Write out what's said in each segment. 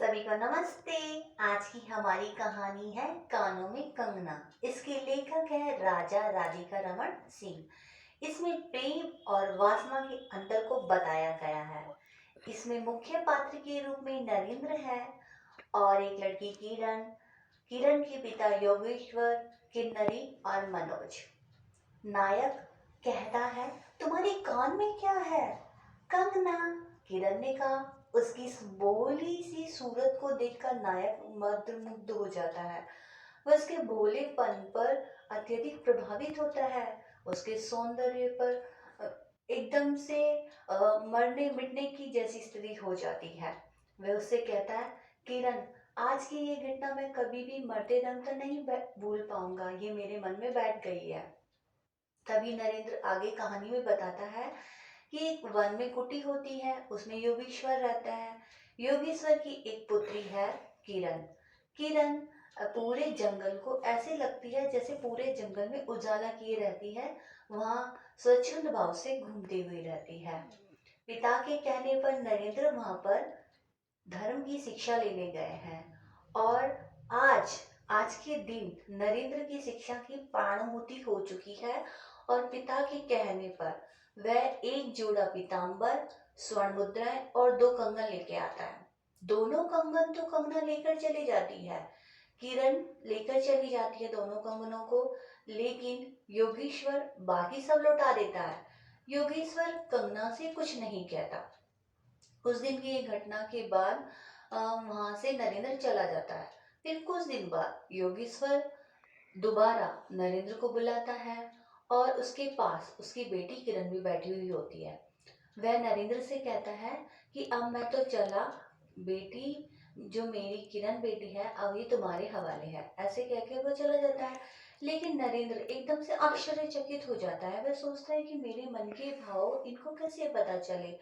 सभी को नमस्ते। आज की हमारी कहानी है कानों में कंगना। इसके लेखक है राजा राधिका रमन सिंह। इसमें प्रेम और वासना के अंतर को बताया गया है। इसमें मुख्य पात्र के रूप में नरेंद्र है और एक लड़की किरण। किरण के पिता योगेश्वर, किन्नरी और मनोज। नायक कहता है, तुम्हारे कान में क्या है? कंगना, किरण ने कहा। उसकी इस भोली सी सूरत को देखकर नायक मंत्रमुग्ध हो जाता है। वह उसके भोलेपन पर अत्यधिक प्रभावित होता है। उसके सौंदर्य पर एकदम से मरने मिटने की जैसी स्थिति हो जाती है। वह उससे कहता है, किरण, आज की ये घटना मैं कभी भी मरते दम तक नहीं भूल पाऊंगा। ये मेरे मन में बैठ गई है। तभी नरेंद्र आगे कहानी में बताता है कि एक वन में कुटी होती है, उसमें योगेश्वर रहता है। योगेश्वर की एक पुत्री है किरण। किरण पूरे जंगल को ऐसे लगती है जैसे पूरे जंगल में उजाला किए रहती है। वहाँ स्वच्छंद भाव से घूमती हुई रहती है। पिता के कहने पर नरेंद्र वहाँ पर धर्म की शिक्षा लेने गए हैं और आज आज के दिन नरेंद्र की शिक्षा की प्राणुभूति हो चुकी है और पिता के कहने पर वह एक जोड़ा पीताम्बर, स्वर्ण मुद्राएं और 2 कंगन लेके आता है। दोनों कंगन तो कंगना लेकर चली जाती है। किरण लेकर चली जाती है दोनों कंगनों को, लेकिन योगेश्वर बाकी सब लौटा देता है। योगेश्वर कंगना से कुछ नहीं कहता। उस दिन की एक घटना के बाद वहां से नरेंद्र चला जाता है। फिर कुछ दिन बाद योगेश्वर दोबारा नरेंद्र को बुलाता है और उसके पास उसकी बेटी किरण भी बैठी हुई होती है। वह नरेंद्र से कहता है कि अब मैं तो चला, बेटी, जो मेरी किरण बेटी है अब ये तुम्हारे हवाले है। ऐसे कह के वो चला जाता है। लेकिन नरेंद्र एकदम से आश्चर्यचकित हो जाता है। वह सोचता है कि मेरे मन के भाव इनको कैसे पता चले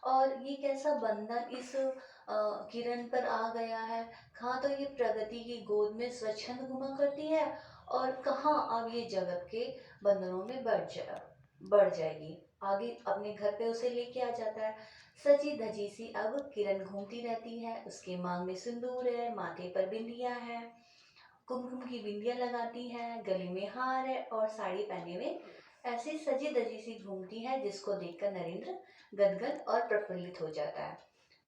और ये कैसा बंधन इस किरण पर आ गया है। कहाँ तो ये प्रगति की गोद में स्वच्छंद घुमा करती है और कहाँ अब ये जगत के बंधनों में बढ़ जाएगी। आगे अपने घर पे उसे लेके आ जाता है। सजी धजी सी अब किरण घूमती रहती है। उसके मांग में सिंदूर है, माथे पर बिंदिया है, कुमकुम की बिंदिया लगाती है, गले में हार है और साड़ी पहने हुए ऐसी सजी धजी सी घूमती है जिसको देखकर नरेंद्र गदगद और प्रफुल्लित हो जाता है।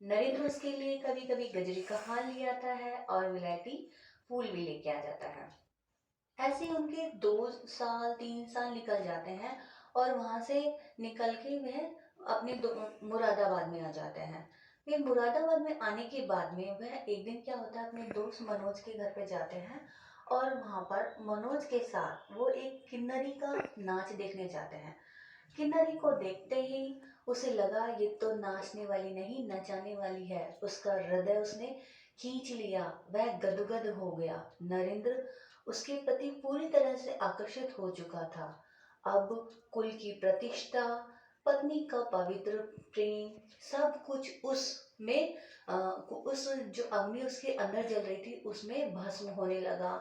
नरेंद्र उसके लिए कभी कभी गजरे का हार ले आता है और विलायती फूल भी लेके आ जाता है। ऐसे उनके 2 साल 3 साल निकल जाते हैं और वहां से निकल के वह अपने मुरादाबाद में आ जाते हैं। फिर मुरादाबाद में आने के बाद में वह एक दिन क्या होता है, अपने दोस्त मनोज के घर पे जाते हैं और वहां पर मनोज के साथ वो एक किन्नरी का नाच देखने जाते हैं। किन्नरी को देखते ही उसे लगा ये तो नाचने वाली नहीं नचाने वाली है। उसका हृदय उसने खींच लिया, वह गदगद हो गया। नरेंद्र उसके प्रति पूरी तरह से आकर्षित हो चुका था। अब कुल की प्रतिष्ठा, पत्नी का पवित्र प्रेम, सब कुछ उसमें उस जो अग्नि उसके अंदर जल रही थी उसमें भस्म होने लगा।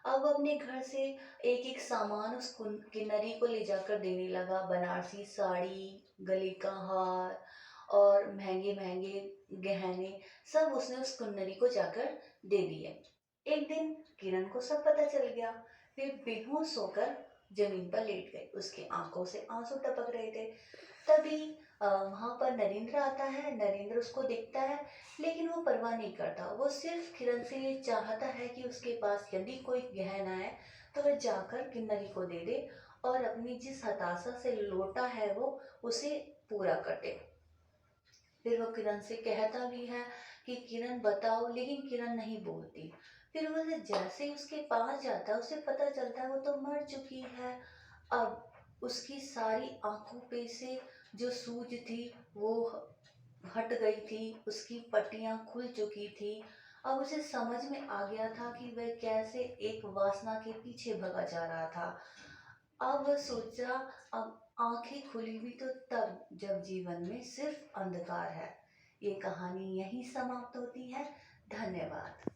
अब अपने घर से एक एक सामान उस किन्नरी को ले जाकर देने लगा। बनारसी साड़ी, गले का हार और महंगे महंगे गहने सब उसने उस किन्नरी को जाकर दे दिए। एक दिन किरण को सब पता चल गया। फिर बेहोश होकर जमीन पर लेट गई। उसकी आंखों से आंसू टपक रहे थे। तभी वहां पर नरेंद्र आता है। नरेंद्र उसको देखता है लेकिन वो परवाह नहीं करता। वो सिर्फ किरण से ये चाहता है कि उसके पास यदि कोई गहना है तो वह जाकर किन्नरी को दे दे और अपनी जिस हताशा से लौटा है वो उसे पूरा कर दे। फिर वो किरण से कहता भी है कि किरण बताओ, लेकिन किरण नहीं बोलती। फिर वो जैसे ही उसके पास जाता है उसे पता चलता है वो तो मर चुकी है। अब उसकी सारी आंखों पे से जो सूज थी वो हट गई थी, उसकी पट्टियां खुल चुकी थी। अब उसे समझ में आ गया था कि वह कैसे एक वासना के पीछे भगा जा रहा था। अब वह सोचा, अब आंखें खुली हुई तो तब जब जीवन में सिर्फ अंधकार है। ये कहानी यहीं समाप्त होती है। धन्यवाद।